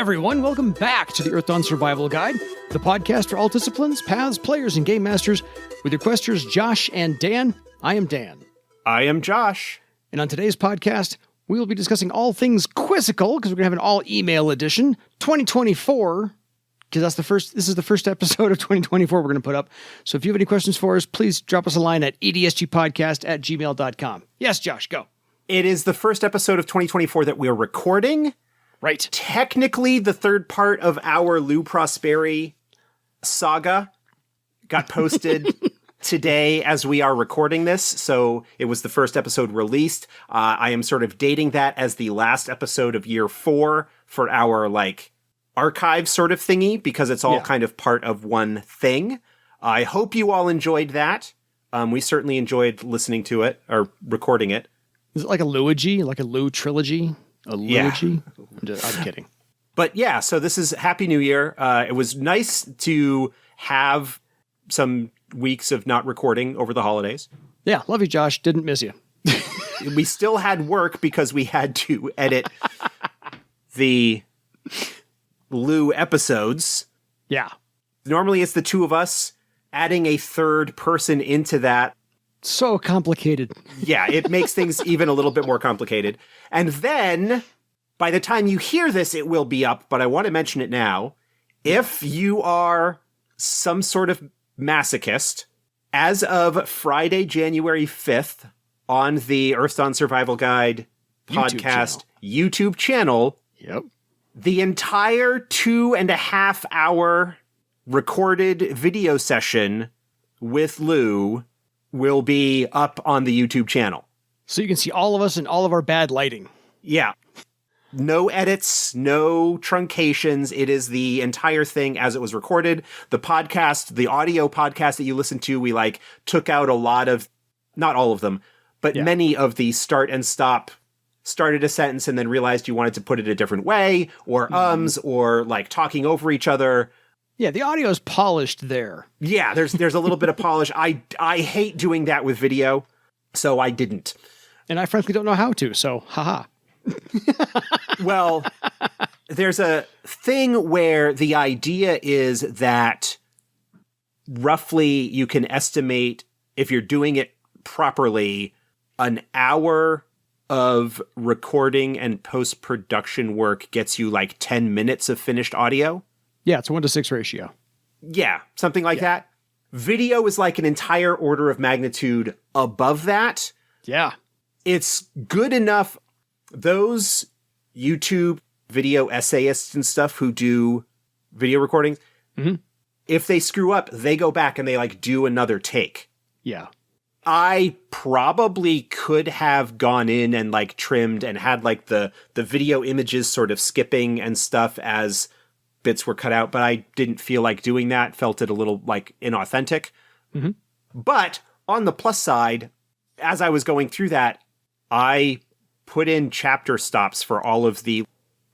everyone. Welcome back to the Earthdawn Survival Guide, the podcast for all disciplines, paths, players, and game masters with your questers Josh and Dan. I am Dan. I am Josh. And on today's podcast, we will be discussing all things quizzical, because we're going to have an all-email edition, 2024, because this is the first episode of 2024 we're going to put up. So if you have any questions for us, please drop us a line at edsgpodcast@gmail.com. Yes, Josh, go. It is the first episode of 2024 that we're recording. Right. Technically, the third part of our Lou Prosperi saga got posted today as we are recording this, so it was the first episode released. I am sort of dating that as the last episode of year 4 for our, archive sort of thingy, because it's all kind of part of one thing. I hope you all enjoyed that. We certainly enjoyed listening to it, or recording it. Is it like a Louigy? Like a Lou trilogy? A Louigy? Yeah. I'm kidding. But yeah, so this is Happy New Year. It was nice to have some weeks of not recording over the holidays. Yeah, love you, Josh. Didn't miss you. We still had work because we had to edit the Lou episodes. Yeah. Normally it's the two of us. Adding a third person into that, so complicated. Yeah, it makes things even a little bit more complicated. And then, by the time you hear this, it will be up, but I want to mention it now. If you are some sort of masochist, as of Friday, January 5th, on the Earthdawn Survival Guide podcast YouTube channel, the entire 2.5 hour recorded video session with Lou will be up on the YouTube channel. So you can see all of us and all of our bad lighting. Yeah. No edits, no truncations. It is the entire thing as it was recorded. The podcast, the audio podcast that you listen to, we took out a lot of, not all of them, but many of the start and stop, started a sentence and then realized you wanted to put it a different way, or or talking over each other. Yeah, the audio is polished there. Yeah, there's a little bit of polish. I hate doing that with video, so I didn't. And I frankly don't know how to, so haha. Well, there's a thing where the idea is that roughly you can estimate, if you're doing it properly, an hour of recording and post-production work gets you 10 minutes of finished audio. Yeah, it's a 1-to-6 ratio. Yeah, something like that. Video is an entire order of magnitude above that. Yeah. It's good enough. Those YouTube video essayists and stuff who do video recordings, if they screw up, they go back and they do another take. Yeah. I probably could have gone in and trimmed and had the video images sort of skipping and stuff as bits were cut out, but I didn't feel like doing that. Felt it a little inauthentic. But on the plus side, as I was going through that, I put in chapter stops for all of the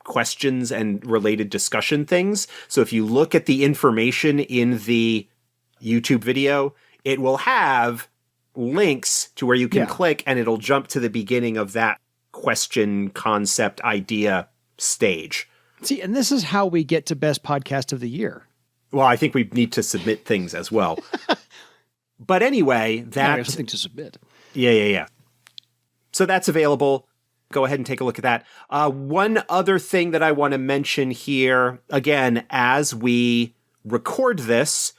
questions and related discussion things. So if you look at the information in the YouTube video, it will have links to where you can click and it'll jump to the beginning of that question, concept, idea stage. See, and this is how we get to best podcast of the year. Well, I think we need to submit things as well. But anyway, We have something to submit. Yeah. So that's available. Go ahead and take a look at that. One other thing that I want to mention here, again, as we record this,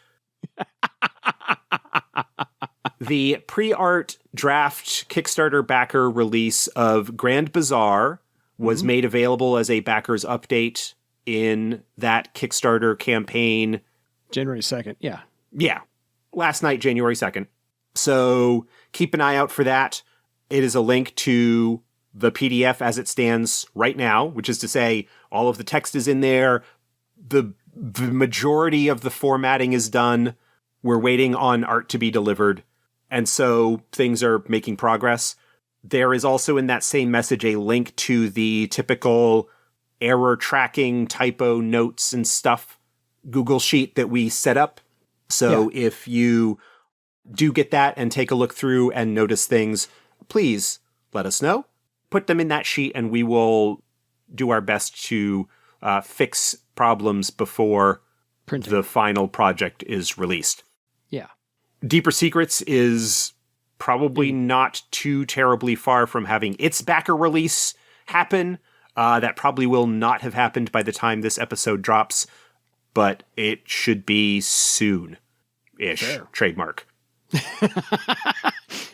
the pre-art draft Kickstarter backer release of Grand Bazaar was made available as a backer's update in that Kickstarter campaign. January 2nd, yeah. Yeah, last night, January 2nd. So keep an eye out for that. It is a link to the PDF as it stands right now, which is to say all of the text is in there. The majority of the formatting is done. We're waiting on art to be delivered. And so things are making progress. There is also in that same message a link to the typical error tracking, typo notes and stuff Google Sheet that we set up. So if you do get that and take a look through and notice things, please let us know. Put them in that sheet and we will do our best to fix problems before Printing. the final project is released. Yeah. Deeper Secrets is probably not too terribly far from having its backer release happen. That probably will not have happened by the time this episode drops, but it should be soon-ish. Fair. Trademark.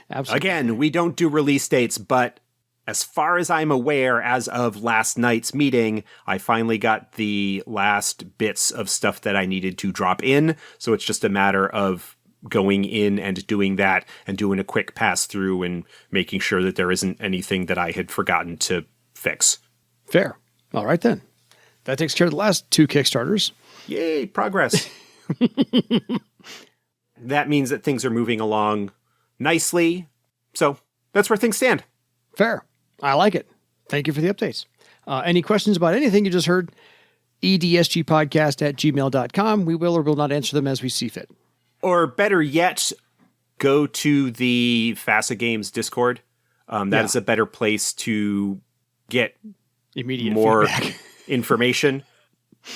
Absolutely. Again, we don't do release dates, but as far as I'm aware, as of last night's meeting, I finally got the last bits of stuff that I needed to drop in, so it's just a matter of going in and doing that and doing a quick pass through and making sure that there isn't anything that I had forgotten to fix. Fair. All right, then. That takes care of the last 2 Kickstarters. Yay, progress. That means that things are moving along nicely. So that's where things stand. Fair. I like it. Thank you for the updates. Any questions about anything you just heard? edsgpodcast@gmail.com. We will or will not answer them as we see fit. Or better yet, go to the FASA Games Discord. That is a better place to get Immediate more feedback. information.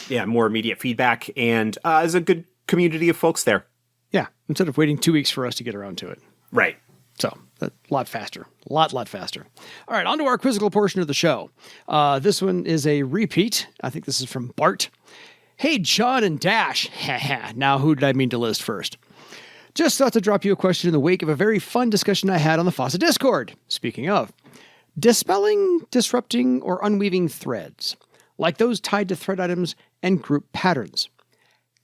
Yeah, more immediate feedback. And there's a good community of folks there. Yeah, instead of waiting 2 weeks for us to get around to it. Right. So, a lot faster. A lot faster. All right, on to our quizzical portion of the show. This one is a repeat. I think this is from Bart. Hey, John and Dash. Now, who did I mean to list first? Just thought to drop you a question in the wake of a very fun discussion I had on the FASA Discord. Speaking of, dispelling, disrupting, or unweaving threads, like those tied to thread items and group patterns.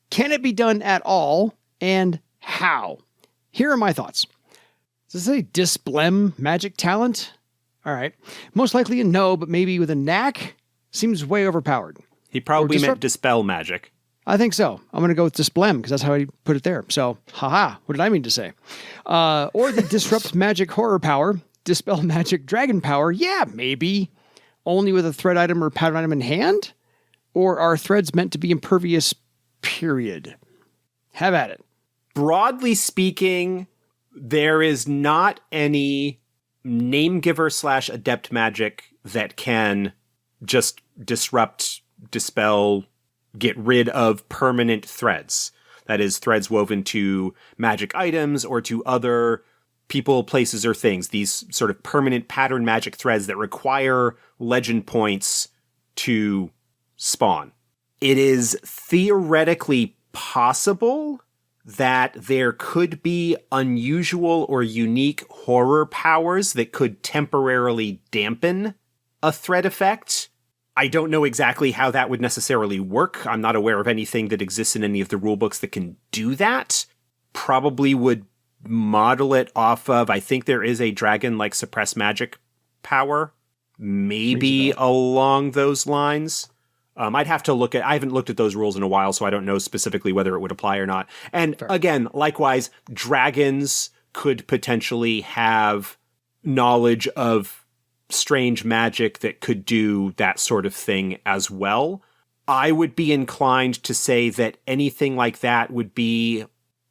Can it be done at all, and how? Here are my thoughts. Does it say disblem magic talent? All right. Most likely a no, but maybe with a knack? Seems way overpowered. He probably meant dispel magic. I think so. I'm going to go with disblem because that's how I put it there. So, haha, what did I mean to say? Or the disrupt magic horror power, dispel magic dragon power. Yeah, maybe. Only with a thread item or pattern item in hand? Or are threads meant to be impervious, period? Have at it. Broadly speaking, there is not any name giver / adept magic that can just disrupt, dispel, get rid of permanent threads. That is, threads woven to magic items or to other people, places, or things. These sort of permanent pattern magic threads that require legend points to spawn. It is theoretically possible that there could be unusual or unique horror powers that could temporarily dampen a thread effect. I don't know exactly how that would necessarily work. I'm not aware of anything that exists in any of the rulebooks that can do that. Probably would model it off of, I think there is a dragon-like suppress magic power. Maybe along those lines. I'd have to look at, I haven't looked at those rules in a while, so I don't know specifically whether it would apply or not. And again, likewise, dragons could potentially have knowledge of strange magic that could do that sort of thing as well. I would be inclined to say that anything like that would be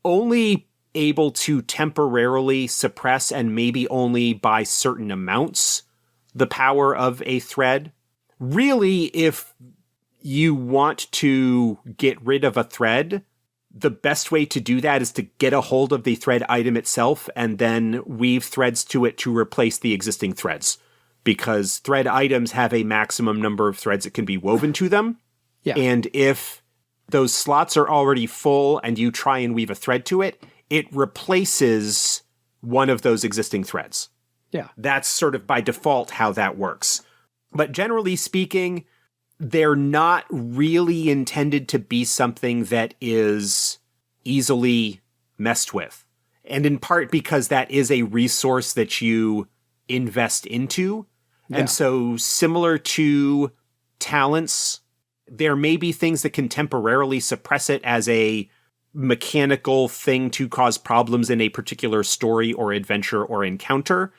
only able to temporarily suppress, and maybe only by certain amounts, the power of a thread. Really, if you want to get rid of a thread, the best way to do that is to get a hold of the thread item itself and then weave threads to it to replace the existing threads. Because thread items have a maximum number of threads that can be woven to them. Yeah. And if those slots are already full and you try and weave a thread to it, it replaces one of those existing threads. Yeah. That's sort of by default how that works. But generally speaking, they're not really intended to be something that is easily messed with. And in part because that is a resource that you invest into. Yeah. And so similar to talents, there may be things that can temporarily suppress it as a mechanical thing to cause problems in a particular story or adventure or encounter,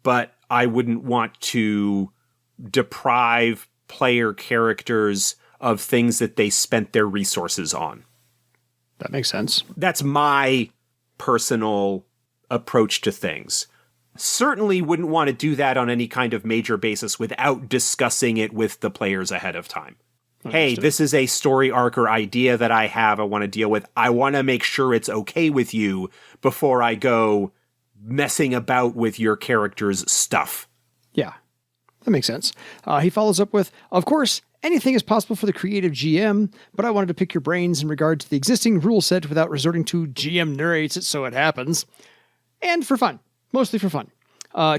but I wouldn't want to deprive player characters of things that they spent their resources on. That makes sense. That's my personal approach to things. Certainly wouldn't want to do that on any kind of major basis without discussing it with the players ahead of time. hey, this is a story arc or idea that I have I want to deal with. I want to make sure it's okay with you before I go messing about with your character's stuff. Yeah, that makes sense. He follows up with, of course, anything is possible for the creative GM, but I wanted to pick your brains in regard to the existing rule set without resorting to GM narrates it so it happens. And for fun. Mostly for fun.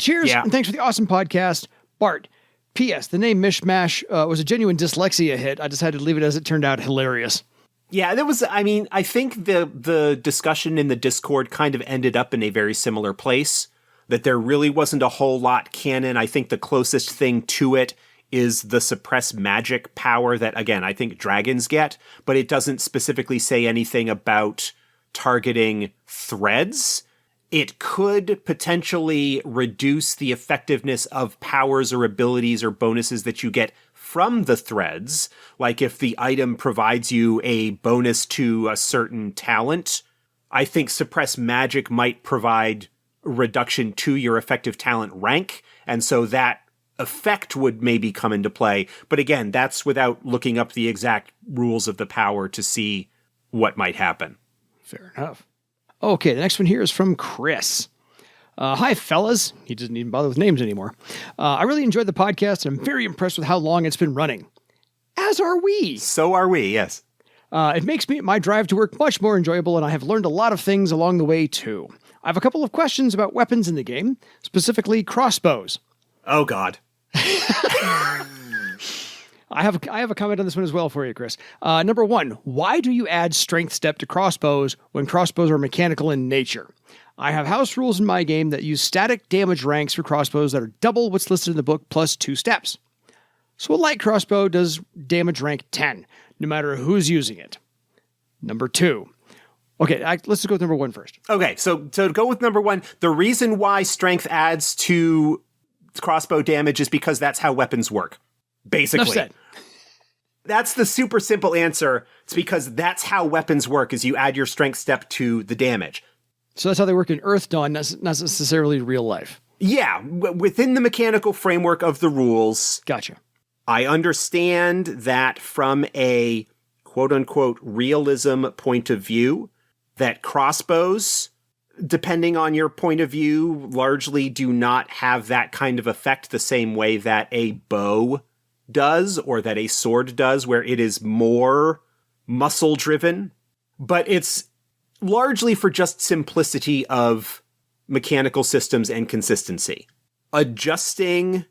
Cheers, and thanks for the awesome podcast. Bart. P.S. The name Mishmash was a genuine dyslexia hit. I decided to leave it as it turned out hilarious. Yeah, that was, I mean, I think the discussion in the Discord kind of ended up in a very similar place, that there really wasn't a whole lot canon. I think the closest thing to it is the suppress magic power that, again, I think dragons get, but it doesn't specifically say anything about targeting threads. It could potentially reduce the effectiveness of powers or abilities or bonuses that you get from the threads. Like if the item provides you a bonus to a certain talent, I think suppress magic might provide a reduction to your effective talent rank. And so that effect would maybe come into play. But again, that's without looking up the exact rules of the power to see what might happen. Fair enough. Okay, the next one here is from Chris. Hi, fellas. He doesn't even bother with names anymore. I really enjoyed the podcast, and I'm very impressed with how long it's been running. As are we. So are we, yes. It makes my drive to work much more enjoyable, and I have learned a lot of things along the way, too. I have a couple of questions about weapons in the game, specifically crossbows. Oh, God. I have a comment on this one as well for you, Chris. Number one, why do you add strength step to crossbows when crossbows are mechanical in nature? I have house rules in my game that use static damage ranks for crossbows that are double what's listed in the book plus 2 steps. So a light crossbow does damage rank 10, no matter who's using it. Number two. Okay, let's just go with number one first. Okay, so to go with number one, the reason why strength adds to crossbow damage is because that's how weapons work. Basically. Enough said. That's the super simple answer. It's because that's how weapons work, is you add your strength step to the damage. So that's how they work in Earthdawn, not necessarily real life. Yeah, within the mechanical framework of the rules. Gotcha. I understand that from a quote-unquote realism point of view, that crossbows, depending on your point of view, largely do not have that kind of effect the same way that a bow does, or that a sword does, where it is more muscle-driven. But it's largely for just simplicity of mechanical systems and consistency. Adjusting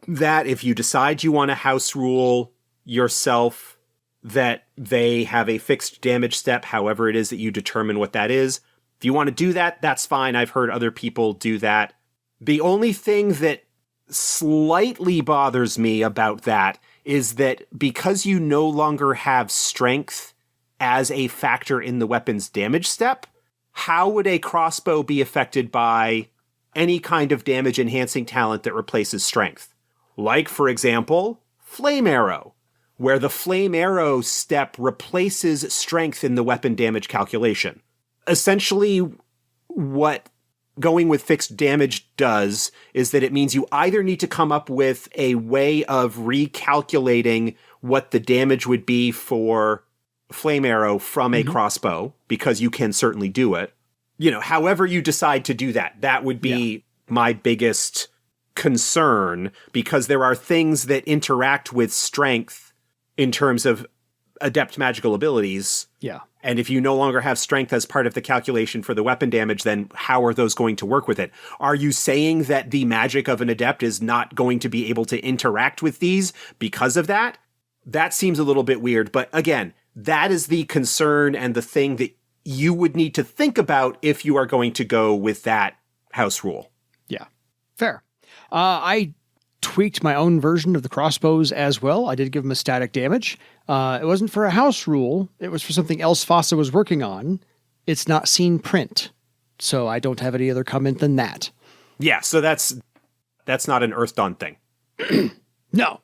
that, if you decide you want to house rule yourself that they have a fixed damage step, however it is that you determine what that is. If you want to do that, that's fine. I've heard other people do that. The only thing that slightly bothers me about that is that because you no longer have strength as a factor in the weapon's damage step, how would a crossbow be affected by any kind of damage enhancing talent that replaces strength? Like, for example, flame arrow, where the flame arrow step replaces strength in the weapon damage calculation. Essentially, what going with fixed damage does is that it means you either need to come up with a way of recalculating what the damage would be for flame arrow from a crossbow, because you can certainly do it. You know, however you decide to do that, that would be my biggest concern, because there are things that interact with strength in terms of adept magical abilities. Yeah. And if you no longer have strength as part of the calculation for the weapon damage, then how are those going to work with it? Are you saying that the magic of an adept is not going to be able to interact with these because of that? That seems a little bit weird. But again, that is the concern and the thing that you would need to think about if you are going to go with that house rule. Yeah. Fair. I tweaked my own version of the crossbows as well. I did give them a static damage. It wasn't for a house rule. It was for something else Fossa was working on. It's not seen print. So I don't have any other comment than that. Yeah, so that's not an Earthdawn thing. No.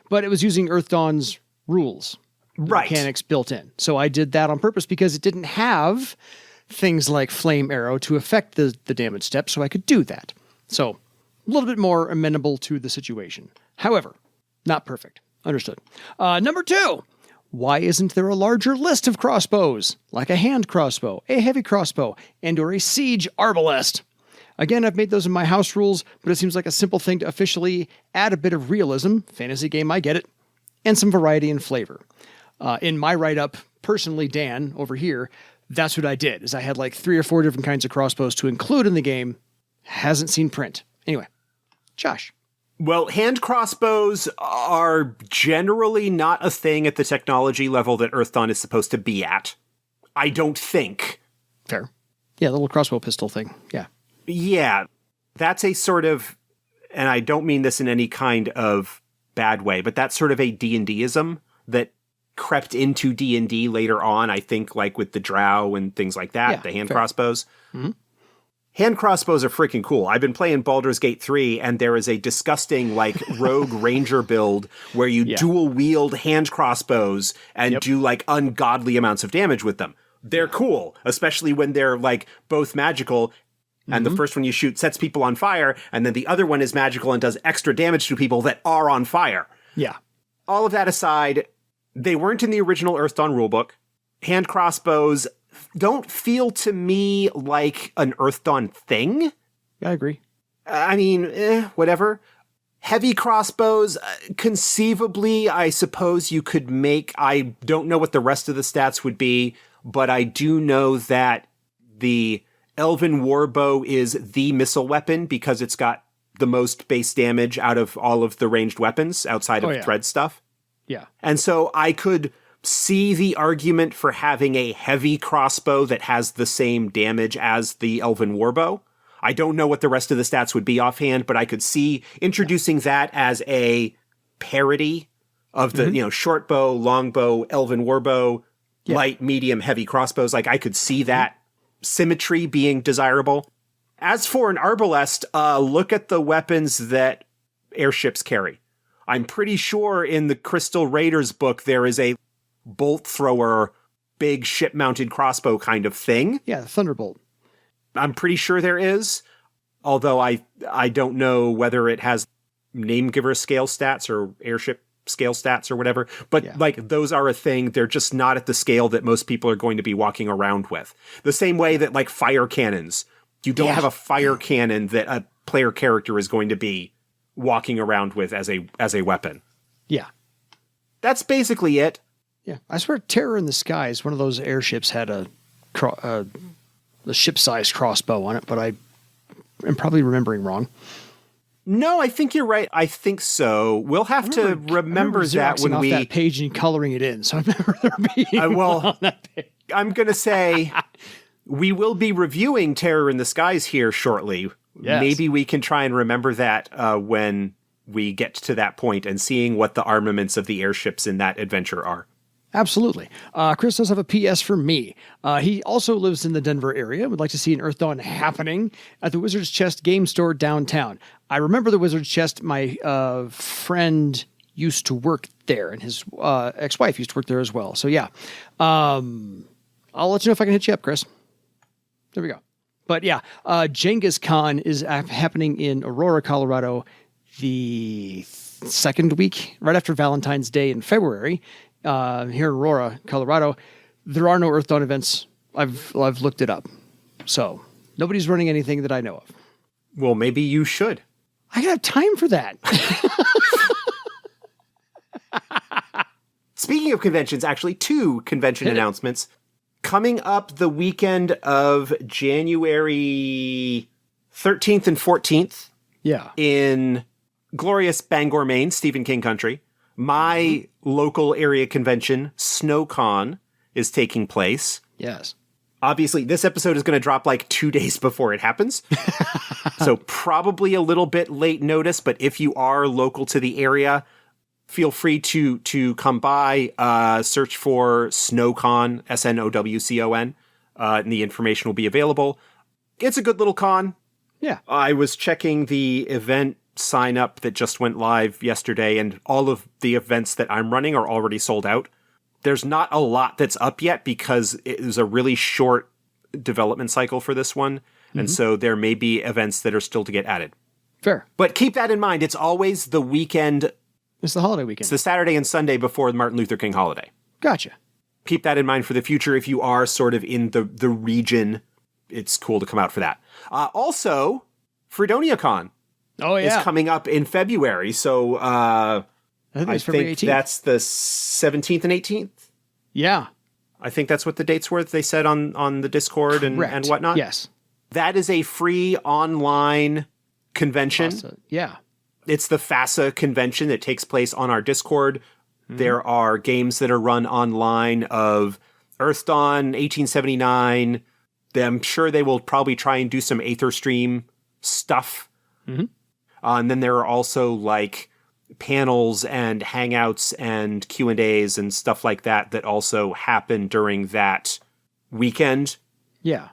But it was using Earthdawn's rules. Right. Mechanics built in. So I did that on purpose because it didn't have things like flame arrow to affect the damage step, so I could do that. So a little bit more amenable to the situation. However, not perfect. Understood. Number 2. Why isn't there a larger list of crossbows, like a hand crossbow, a heavy crossbow, and or a siege arbalest? Again, I've made those in my house rules, but it seems like a simple thing to officially add a bit of realism. Fantasy game, I get it. And some variety and flavor. In my write-up, personally, Dan, over here, that's what I did, is I had like 3 or 4 different kinds of crossbows to include in the game. Hasn't seen print. Anyway, Josh. Well, hand crossbows are generally not a thing at the technology level that Earthdawn is supposed to be at. I don't think. Fair. Yeah, the little crossbow pistol thing. Yeah. Yeah. That's a sort of, and I don't mean this in any kind of bad way, but that's sort of a D&D-ism that crept into D&D later on, I think, like with the drow and things like that, the hand crossbows. Mm-hmm. Hand crossbows are freaking cool. I've been playing Baldur's Gate 3, and there is a disgusting, like, rogue ranger build where you dual-wield hand crossbows and do, like, ungodly amounts of damage with them. They're cool, especially when they're, like, both magical, and the first one you shoot sets people on fire, and then the other one is magical and does extra damage to people that are on fire. Yeah. All of that aside, they weren't in the original Earthdawn rulebook. Hand crossbows don't feel to me like an Earthdawn thing. I agree. I mean, whatever. Heavy crossbows, conceivably, I suppose you could make. I don't know what the rest of the stats would be, but I do know that the Elven Warbow is the missile weapon because it's got the most base damage out of all of the ranged weapons outside of thread stuff. Yeah. And so I could see the argument for having a heavy crossbow that has the same damage as the Elven Warbow. I don't know what the rest of the stats would be offhand, but I could see introducing that as a parody of the, short bow, long bow, Elven Warbow, light, medium, heavy crossbows. Like, I could see that symmetry being desirable. As for an arbalest, look at the weapons that airships carry. I'm pretty sure in the Crystal Raiders book there is a bolt thrower, big ship-mounted crossbow kind of thing. Yeah, the Thunderbolt. I'm pretty sure there is, although I don't know whether it has name giver scale stats or airship scale stats or whatever. But like those are a thing. They're just not at the scale that most people are going to be walking around with. The same way that like fire cannons, you don't have a fire cannon that a player character is going to be walking around with as a weapon. Yeah. That's basically it. Yeah. I swear Terror in the Skies, one of those airships had a ship-sized crossbow on it, but I am probably remembering wrong. No, I think you're right. I think so. We'll have to remember that when we that page and coloring it in. So I remember there being well, on that page. I'm going to say we will be reviewing Terror in the Skies here shortly. Yes. Maybe we can try and remember that when we get to that point and seeing what the armaments of the airships in that adventure are. Absolutely. Chris does have a PS for me. He also lives in the Denver area. Would like to see an Earthdawn happening at the Wizard's Chest game store downtown. I remember the Wizard's Chest. My friend used to work there, and his ex-wife used to work there as well. So yeah, I'll let you know if I can hit you up, Chris. There we go. But yeah, Genghis Khan is happening in Aurora, Colorado, the second week, right after Valentine's Day in February. Here in Aurora, Colorado, there are no Earthdawn events. I've looked it up. So nobody's running anything that I know of. Well, maybe you should. I gotta have time for that. Speaking of conventions, actually, 2 convention announcements. Coming up the weekend of January 13th and 14th. Yeah. In glorious Bangor, Maine, Stephen King country. My local area convention, SnowCon, is taking place. Yes. Obviously, this episode is going to drop like 2 days before it happens. So probably a little bit late notice, but if you are local to the area, feel free to come by, search for SnowCon, SNOWCON, and the information will be available. It's a good little con. Yeah. I was checking the event sign up that just went live yesterday, and all of the events that I'm running are already sold out. There's not a lot that's up yet because it was a really short development cycle for this one. And so there may be events that are still to get added. Fair. But keep that in mind. It's always the weekend It's the holiday It's weekend. the Saturday and Sunday before the Martin Luther King holiday. Gotcha. Keep that in mind for the future. If you are sort of in the region, it's cool to come out for that. Also, FreedoniaCon Oh, is yeah. coming up in February. So I think I it's February think 18th. that's the 17th and 18th. Yeah. I think that's what the dates were that they said on the Discord and Correct. whatnot. Yes. That is a free online convention. Yeah. It's the FASA convention that takes place on our Discord. There are games that are run online of Earthdawn, 1879. I'm sure they will probably try and do some Aetherstream stuff. And then there are also like panels and hangouts and Q&As and stuff like that that also happen during that weekend. Yeah.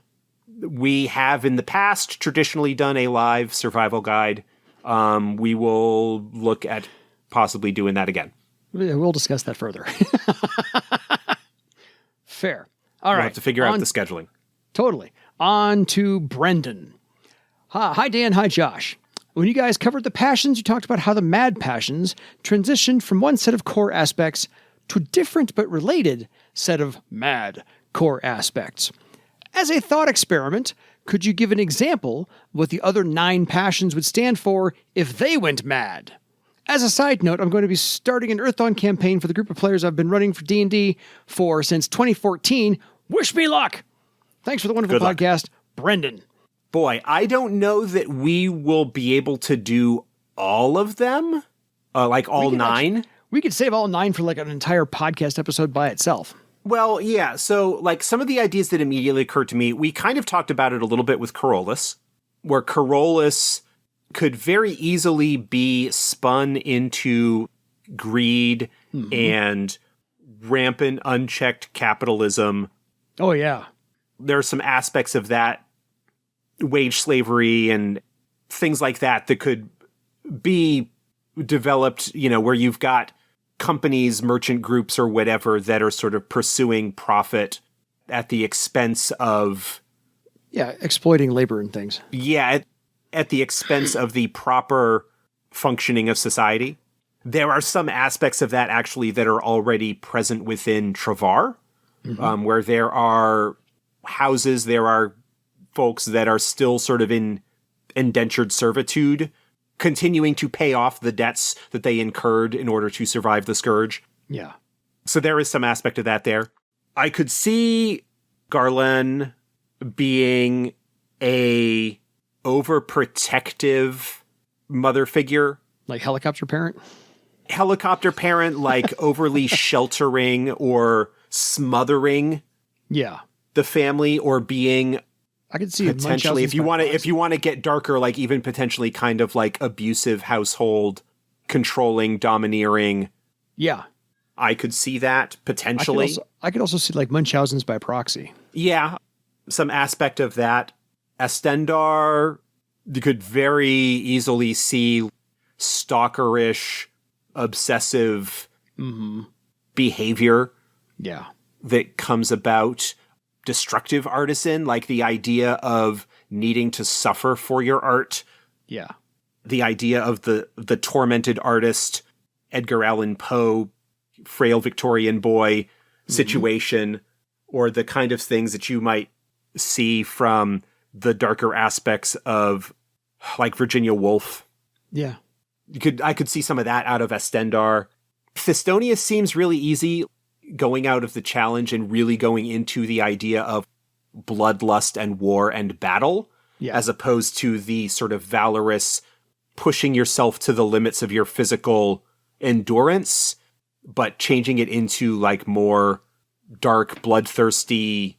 We have in the past traditionally done a live survival guide. We will look at possibly doing that again. We'll discuss that further. Fair. All We'll right. have to figure out the scheduling. Totally. On to Brendan. Hi, Dan. Hi, Josh. When you guys covered the passions, you talked about how the mad passions transitioned from one set of core aspects to a different but related set of mad core aspects. As a thought experiment, could you give an example of what the other 9 passions would stand for if they went mad? As a side note, I'm going to be starting an Earthdawn campaign for the group of players I've been running for D&D for since 2014. Wish me luck! Thanks for the wonderful Good luck. podcast, Brendan. Boy, I don't know that we will be able to do all of them, like all 9. We could save all 9 for like an entire podcast episode by itself. Well, yeah. So, like, some of the ideas that immediately occurred to me, we kind of talked about it a little bit with Corollas, where Corollas could very easily be spun into greed and rampant, unchecked capitalism. Oh, yeah. There are some aspects of that, wage slavery and things like that, that could be developed, you know, where you've got companies, merchant groups, or whatever that are sort of pursuing profit at the expense of... Yeah, exploiting labor and things. Yeah, at the expense of the proper functioning of society. There are some aspects of that, actually, that are already present within Travar, where there are houses, there are folks that are still sort of in indentured servitude, continuing to pay off the debts that they incurred in order to survive the scourge. Yeah. So there is some aspect of that there. I could see Garland being a overprotective mother figure. Like helicopter parent? Helicopter parent, like overly sheltering or smothering Yeah. the family, or being I could see potentially, if you want to get darker, like even potentially kind of like abusive household, controlling, domineering. Yeah. I could see that potentially. I could also see like Munchausen's by proxy. Yeah, some aspect of that. Estendar, you could very easily see stalkerish, obsessive behavior Yeah. that comes about. Destructive artisan, like the idea of needing to suffer for your art. Yeah. The idea of the tormented artist, Edgar Allan Poe, frail Victorian boy situation, or the kind of things that you might see from the darker aspects of like Virginia Woolf. Yeah. I could see some of that out of Estendar. Thistonia seems really easy, going out of the challenge and really going into the idea of bloodlust and war and battle, as opposed to the sort of valorous pushing yourself to the limits of your physical endurance, but changing it into like more dark, bloodthirsty,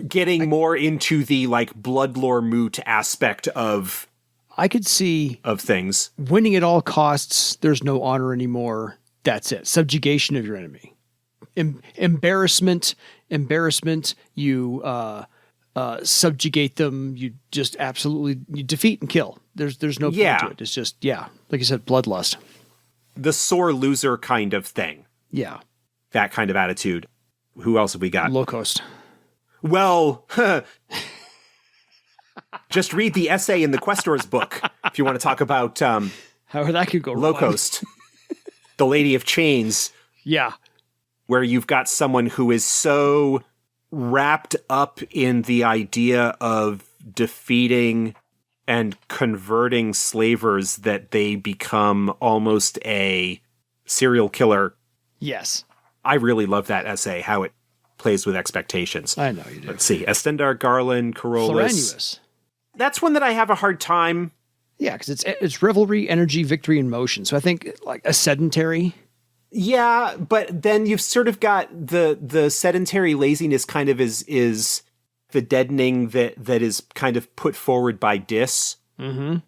getting more into the like bloodlore moot aspect of I could see things. Winning at all costs, there's no honor anymore. That's it. Subjugation of your enemy. Embarrassment, you subjugate them, you just absolutely you defeat and kill. There's no point to it. It's just, like you said, bloodlust. The sore loser kind of thing. Yeah. That kind of attitude. Who else have we got? Low cost. Well, just read the essay in the Questor's book if you want to talk about how that could go low wrong. coast. the Lady of Chains, Yeah. where you've got someone who is so wrapped up in the idea of defeating and converting slavers that they become almost a serial killer. Yes. I really love that essay, how it plays with expectations. I know you do. Let's see. Estendar, Garland, Carolus. Floranuous. That's one that I have a hard time. Yeah, because it's revelry, energy, victory, and motion. So I think like a sedentary. Yeah, but then you've sort of got the sedentary laziness kind of is the deadening that is kind of put forward by Dis. Mm-hmm.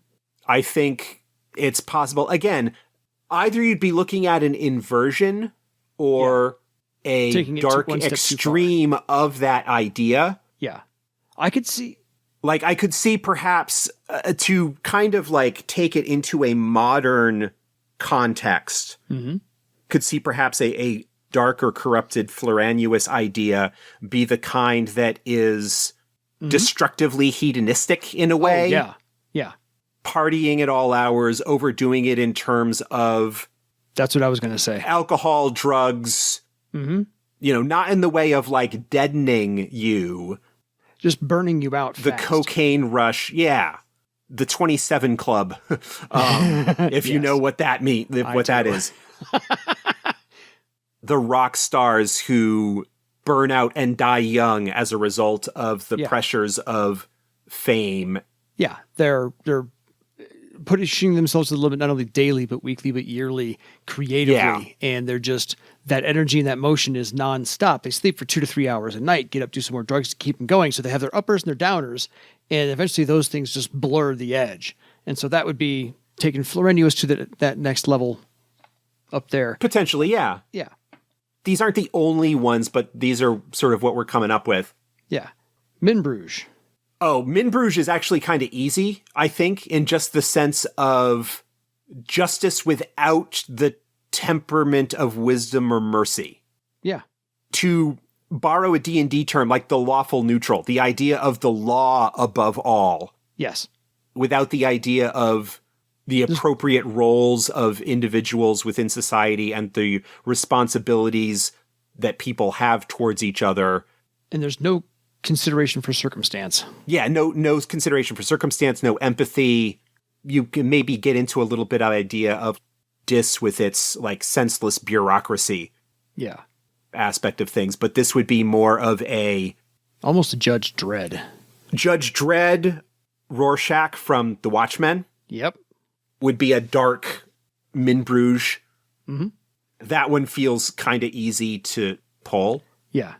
I think it's possible. Again, either you'd be looking at an inversion or a dark extreme of that idea. Yeah. I could see... Like, I could see perhaps to kind of like take it into a modern context, could see perhaps a dark or corrupted Floranuous idea be the kind that is destructively hedonistic in a way. Oh, yeah. Yeah. Partying at all hours, overdoing it in terms of... That's what I was going to say. Alcohol, drugs, not in the way of like deadening you. Just burning you out fast. The cocaine rush, yeah. The 27 Club, if you know what that means, what that is. The rock stars who burn out and die young as a result of the pressures of fame. Yeah, they're pushing themselves to the limit not only daily, but weekly, but yearly, creatively. Yeah. And they're just, that energy and that motion is nonstop. They sleep for 2 to 3 hours a night, get up, do some more drugs to keep them going. So they have their uppers and their downers. And eventually those things just blur the edge. And so that would be taking Floranuous to that next level up there. Potentially, yeah. Yeah. These aren't the only ones, but these are sort of what we're coming up with. Yeah. Minbruges. Oh, Minbruges is actually kind of easy, I think, in just the sense of justice without the temperament of wisdom or mercy. Yeah. To borrow a D&D term, like the lawful neutral, the idea of the law above all. Yes. Without the idea of the appropriate roles of individuals within society and the responsibilities that people have towards each other. And there's no consideration for circumstance. Yeah, no consideration for circumstance, no empathy. You can maybe get into a little bit of idea of Dis with its like senseless bureaucracy. Yeah. Aspect of things, but this would be more of a almost a Judge Dredd. Judge Dredd, Rorschach from The Watchmen. Yep. Would be a dark Minbruges. Mm-hmm. That one feels kind of easy to pull. Yeah.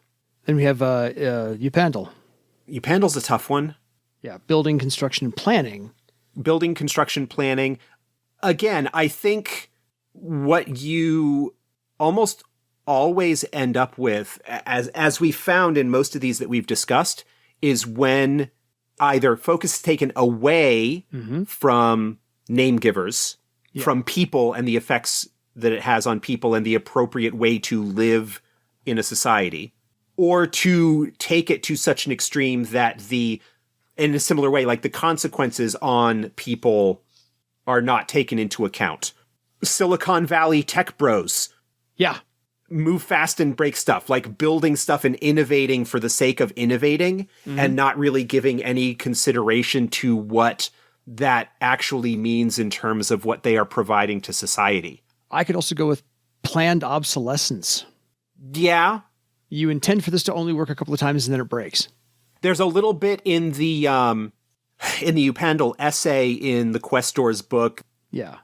Then we have Upandal. Upandal's a tough one. Yeah, building, construction, and planning. Building, construction, planning. Again, I think what you almost always end up with, as we found in most of these that we've discussed, is when either focus is taken away from name givers, from people and the effects that it has on people and the appropriate way to live in a society, or to take it to such an extreme that in a similar way, like the consequences on people are not taken into account. Silicon Valley tech bros. Yeah. Move fast and break stuff, like building stuff and innovating for the sake of innovating and not really giving any consideration to what that actually means in terms of what they are providing to society. I could also go with planned obsolescence. Yeah. You intend for this to only work a couple of times and then it breaks. There's a little bit in the Upandal essay in the Questors book. Yeah.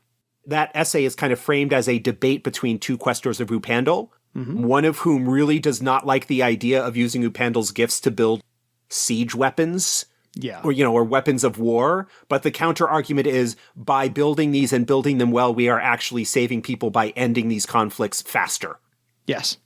That essay is kind of framed as a debate between two Questors of Upandal, one of whom really does not like the idea of using Upandal's gifts to build siege weapons. Yeah. Or weapons of war. But the counter argument is by building these and building them well, we are actually saving people by ending these conflicts faster. Yes.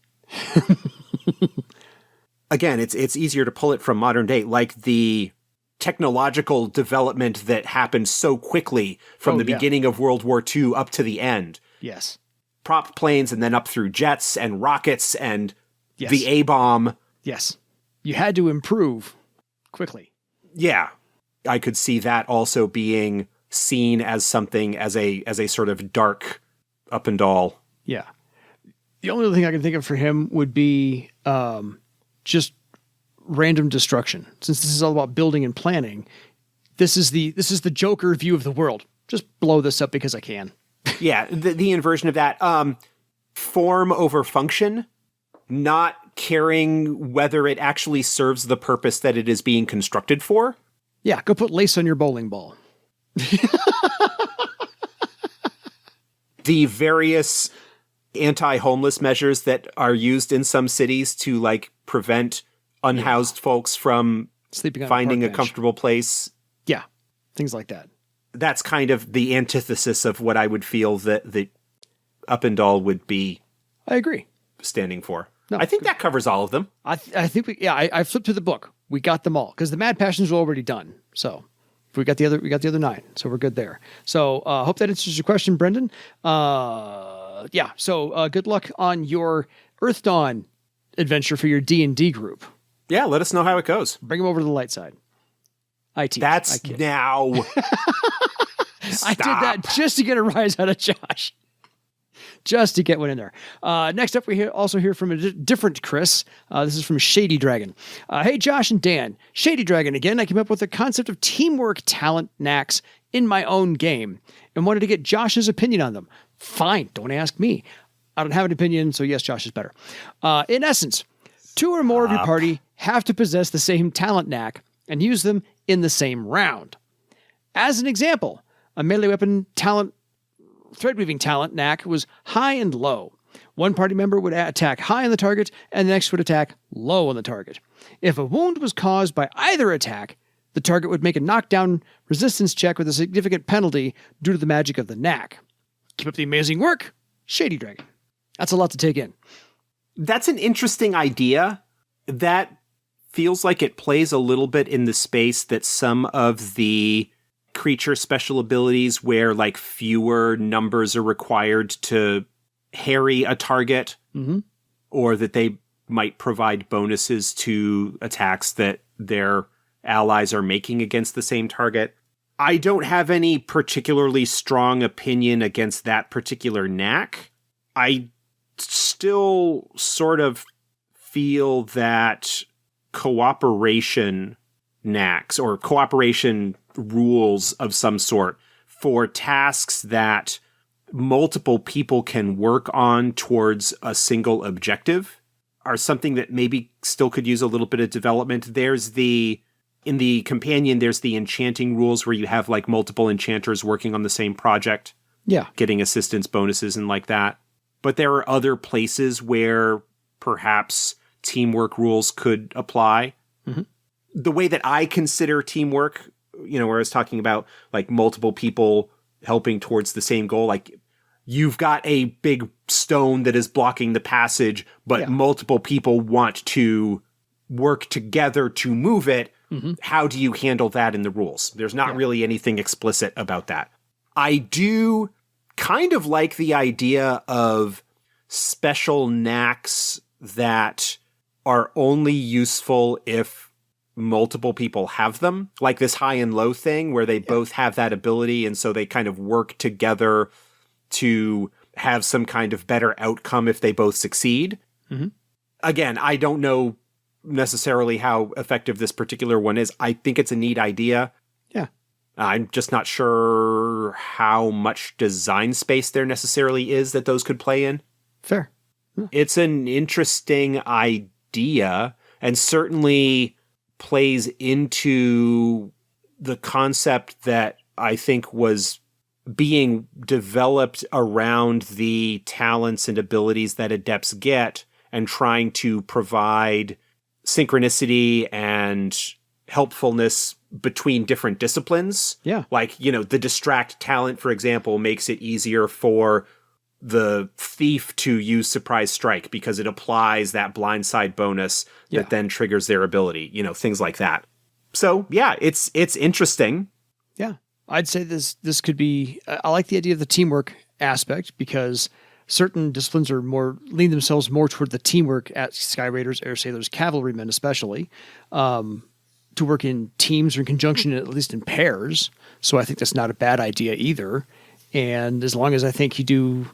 Again, it's easier to pull it from modern day, like the technological development that happened so quickly from the beginning of World War II up to the end. Yes. Prop planes and then up through jets and rockets and the A-bomb. Yes. You had to improve quickly. Yeah. I could see that also being seen as something, as a sort of dark Upandal Yeah. The only other thing I can think of for him would be just random destruction. Since this is all about building and planning, this is the Joker view of the world. Just blow this up because I can. Yeah, the inversion of that. Form over function, not caring whether it actually serves the purpose that it is being constructed for. Yeah, go put lace on your bowling ball. The various anti-homeless measures that are used in some cities to like prevent unhoused folks from Sleeping on finding a a park bench. comfortable place. Yeah, things like that. That's kind of the antithesis of what I would feel that the Uppendal would be I agree. standing for. No, I think that covers all of them. I think I flipped through the book. We got them all because the Mad Passions were already done. So we got the other 9. So we're good there. So hope that answers your question, Brendan. Yeah. So good luck on your Earthdawn adventure for your D&D group. Yeah, let us know how it goes. Bring them over to the light side. That's now. I did that just to get a rise out of Josh. Just to get one in there. Next up, we also hear from a different Chris. This is from Shady Dragon. Hey, Josh and Dan. Shady Dragon again. I came up with the concept of teamwork talent knacks in my own game and wanted to get Josh's opinion on them. Fine, don't ask me. I don't have an opinion, so yes, Josh is better. In essence, 2 or more of your party have to possess the same talent knack and use them in the same round. As an example, a melee weapon talent thread-weaving talent knack was high and low. One party member would attack high on the target, and the next would attack low on the target. If a wound was caused by either attack, the target would make a knockdown resistance check with a significant penalty due to the magic of the knack. Keep up the amazing work, Shady Dragon. That's a lot to take in. That's an interesting idea. That feels like it plays a little bit in the space that some of the creature special abilities where like fewer numbers are required to harry a target, or that they might provide bonuses to attacks that their allies are making against the same target. I don't have any particularly strong opinion against that particular knack. I still sort of feel that cooperation knacks or cooperation rules of some sort for tasks that multiple people can work on towards a single objective are something that maybe still could use a little bit of development. In the companion, there's the enchanting rules where you have like multiple enchanters working on the same project. Yeah. Getting assistance bonuses and like that. But there are other places where perhaps teamwork rules could apply. The way that I consider teamwork, where I was talking about like multiple people helping towards the same goal, like you've got a big stone that is blocking the passage, but multiple people want to work together to move it. How do you handle that in the rules? There's not really anything explicit about that. I do kind of like the idea of special knacks that are only useful if multiple people have them, like this high and low thing where they both have that ability, and so they kind of work together to have some kind of better outcome if they both succeed. Again, I don't know necessarily how effective this particular one is. I think it's a neat idea. Yeah. I'm just not sure how much design space there necessarily is that those could play in. Fair. It's an interesting idea and certainly plays into the concept that I think was being developed around the talents and abilities that adepts get and trying to provide synchronicity and helpfulness between different disciplines. Yeah. Like, the distract talent, for example, makes it easier for the thief to use surprise strike because it applies that blindside bonus that then triggers their ability, things like that. So yeah, it's interesting. Yeah. I'd say this could be, I like the idea of the teamwork aspect because certain disciplines are lean themselves more toward the teamwork at Sky Raiders, Air Sailors, Cavalrymen especially, to work in teams or in conjunction, at least in pairs. So I think that's not a bad idea either. And as long as I think you do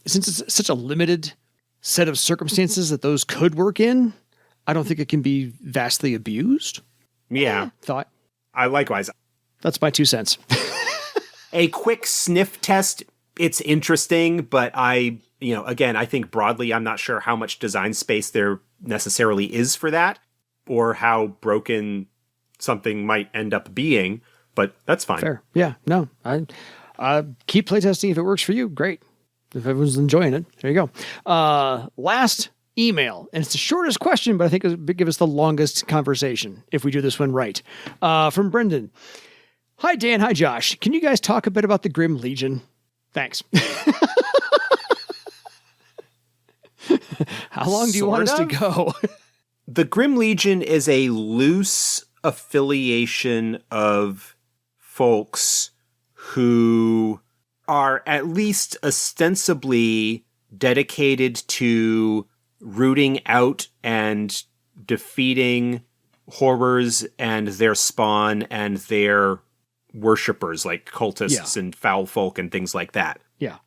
since it's such a limited set of circumstances that those could work in, I don't think it can be vastly abused. Yeah. Thought. I likewise. That's my 2 cents. A quick sniff test, it's interesting, but again, I think broadly, I'm not sure how much design space there necessarily is for that, or how broken something might end up being, but that's fine. Fair. Yeah. No, I keep playtesting if it works for you. Great. If everyone's enjoying it, there you go. Last email, and it's the shortest question, but I think it'll give us the longest conversation if we do this one right. From Brendan. Hi, Dan. Hi, Josh. Can you guys talk a bit about the Grim Legion? Thanks. How long do you want us to go? The Grim Legion is a loose affiliation of folks who are at least ostensibly dedicated to rooting out and defeating horrors and their spawn and their worshippers, like cultists and foul folk and things like that. Yeah.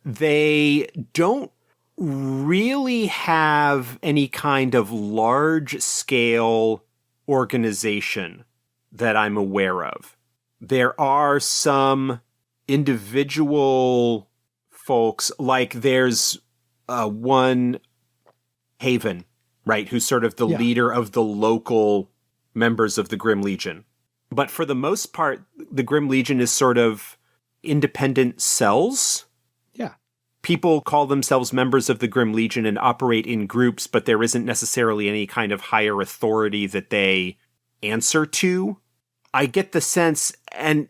They don't really have any kind of large-scale organization that I'm aware of. There are some individual folks, like there's one Haven, right, who's sort of the leader of the local members of the Grim Legion. But for the most part, the Grim Legion is sort of independent cells. Yeah. People call themselves members of the Grim Legion and operate in groups, but there isn't necessarily any kind of higher authority that they answer to. I get the sense, and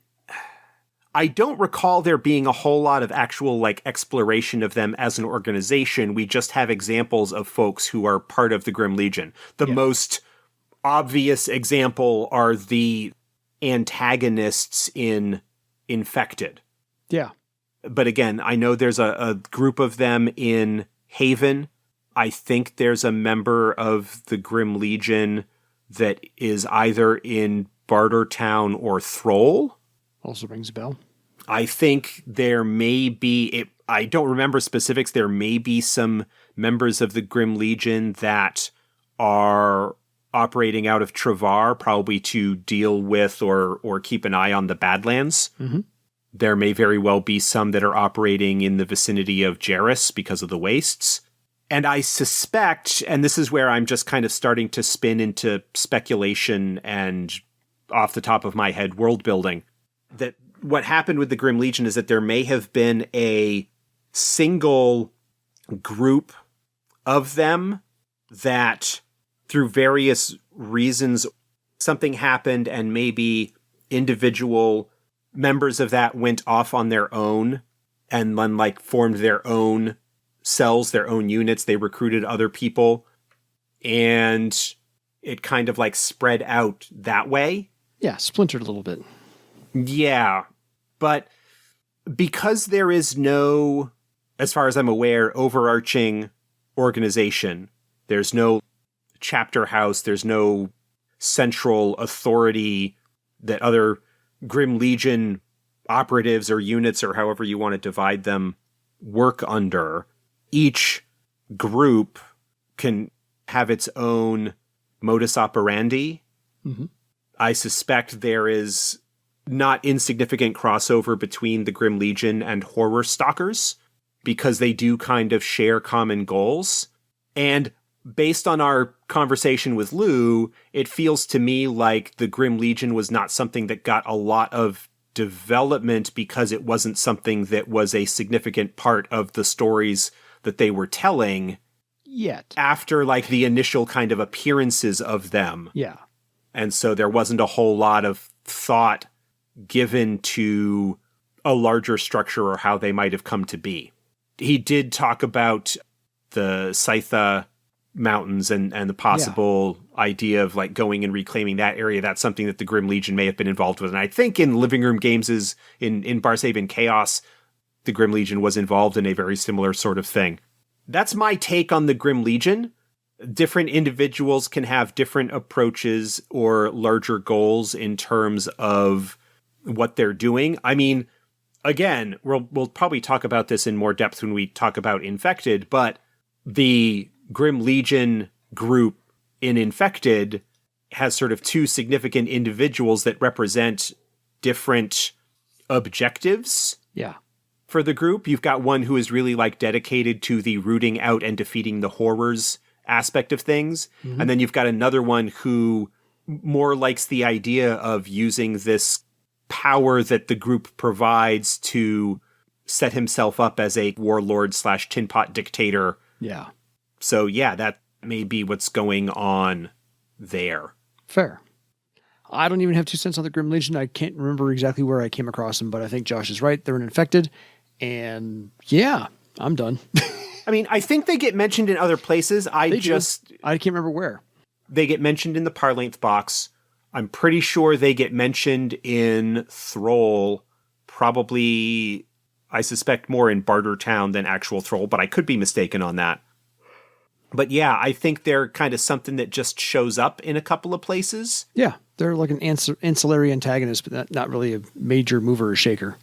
I don't recall there being a whole lot of actual exploration of them as an organization. We just have examples of folks who are part of the Grim Legion. The most obvious example are the antagonists in Infected. Yeah. But again, I know there's a group of them in Haven. I think there's a member of the Grim Legion that is either in Bartertown or Thrall. Also rings a bell. I think there may be, I don't remember specifics, there may be some members of the Grim Legion that are operating out of Travar, probably to deal with or keep an eye on the Badlands. Mm-hmm. There may very well be some that are operating in the vicinity of Jarrus because of the wastes. And I suspect, and this is where I'm just kind of starting to spin into speculation and off the top of my head world building, that what happened with the Grim Legion is that there may have been a single group of them that through various reasons something happened and maybe individual members of that went off on their own and then formed their own cells, their own units. They recruited other people and it kind of spread out that way. Yeah, splintered a little bit. Yeah, but because there is no, as far as I'm aware, overarching organization, there's no chapter house, there's no central authority that other Grim Legion operatives or units or however you want to divide them work under. Each group can have its own modus operandi. Mm-hmm. I suspect there is not insignificant crossover between the Grim Legion and Horror Stalkers because they do kind of share common goals. And based on our conversation with Lou, it feels to me like the Grim Legion was not something that got a lot of development because it wasn't something that was a significant part of the stories that they were telling yet after the initial kind of appearances of them. Yeah. And so there wasn't a whole lot of thought given to a larger structure or how they might have come to be. He did talk about the Scytha Mountains and the possible idea of going and reclaiming that area. That's something that the Grim Legion may have been involved with. And I think in Living Room Games in Barsaven Chaos, the Grim Legion was involved in a very similar sort of thing. That's my take on the Grim Legion. Different individuals can have different approaches or larger goals in terms of what they're doing. I mean, again, we'll probably talk about this in more depth when we talk about Infected, but the Grim Legion group in Infected has sort of two significant individuals that represent different objectives. Yeah. For the group. You've got one who is really like dedicated to the rooting out and defeating the horrors aspect of things. Mm-hmm. And then you've got another one who more likes the idea of using this power that the group provides to set himself up as a warlord / tin pot dictator. Yeah. So yeah, that may be what's going on there. Fair. I don't even have 2 cents on the Grim Legion. I can't remember exactly where I came across them, but I think Josh is right. They're an Infected. And yeah, I'm done. I mean, I think they get mentioned in other places. I can't remember where. They get mentioned in the Parlength box. I'm pretty sure they get mentioned in Thrall. Probably, I suspect more in Bartertown than actual Thrall, but I could be mistaken on that. But yeah, I think they're kind of something that just shows up in a couple of places. Yeah, they're like an ancillary antagonist, but not really a major mover or shaker.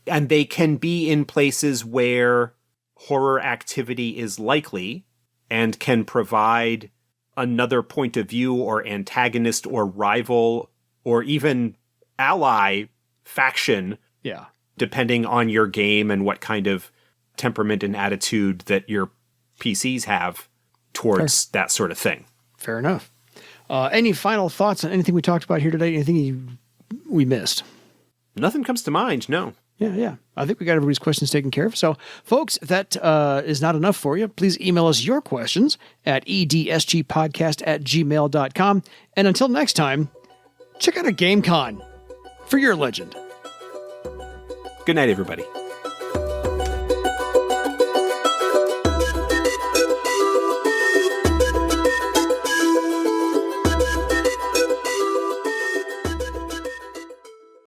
And they can be in places where horror activity is likely and can provide another point of view or antagonist or rival or even ally faction. Yeah. Depending on your game and what kind of temperament and attitude that your PCs have towards that sort of thing. Fair enough. Any final thoughts on anything we talked about here today? Anything we missed? Nothing comes to mind, no. Yeah. I think we got everybody's questions taken care of. So, folks, if that is not enough for you, please email us your questions at edsgpodcast@gmail.com. And until next time, check out a GameCon for your legend. Good night, everybody.